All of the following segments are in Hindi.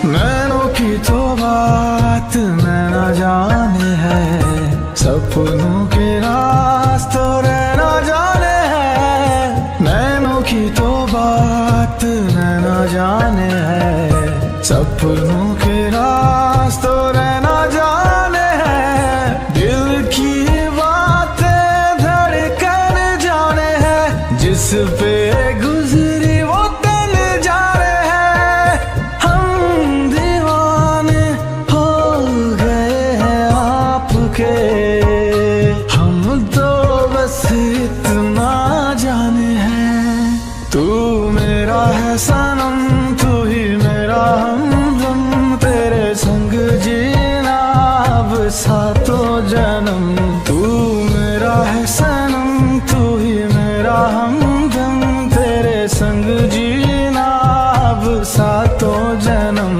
नैनों की तो बात नैना जाने है, सपनों के रास्तों रहना जाने है। नैनों की तो बात नैना जाने है, सपनों के रास्तों रहना जाने है। दिल की बातें धड़कन जाने है, जिस पे गुजरी वो तन जाने है। हम दीवाने हो गए हैं आपके, हम तो बस इतना जाने हैं। तू मेरा है सनम, तू ही मेरा हमदम, तेरे संग जीना अब सातों जन्म। तू मेरा है सनम, तू ही मेरा हमदम, तेरे संग जीना अब सातों जन्म।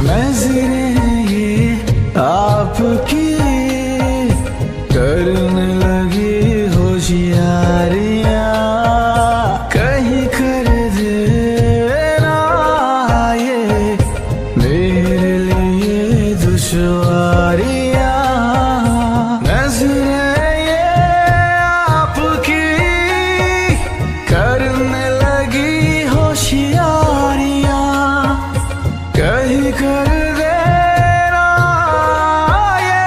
नज़रें ये आपकी करने लगी होशियारियां, कहीं कर देना ये मेरे लिए दुश्वारियां। नज़रें ये आपकी करने लगी होशियारियां, कहीं कर देना ये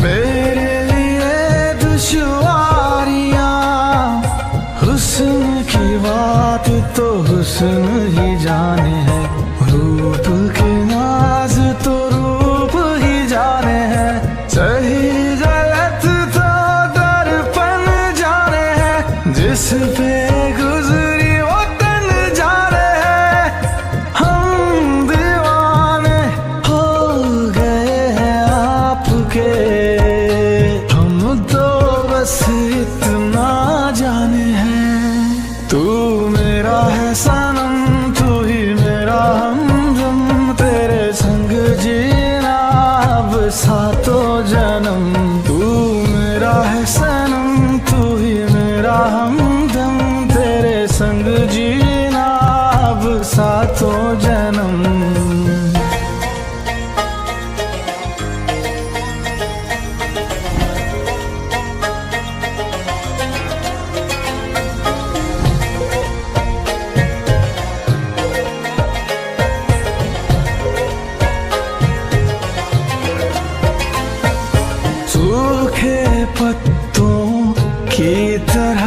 मेरे लिए दुश्वारियां। हुस्न की बात तो हुस्न ही जाने है, रूप के नाज तो रूप ही जाने हैं। सही गलत तो दर्पण जाने हैं, जिस पे गुजरी वो तन जाने है। हम दीवाने हो गए हैं आपके, हम तो बस इतना जाने हैं। तू मेरा है सनम, तू ही मेरा हमदम, तेरे संग जीना अब सातों जन्म। तू मेरा है सनम, तू ही मेरा हमदम, तेरे संग जीना अब सातों जन्म। सूखे पत्तों की तरह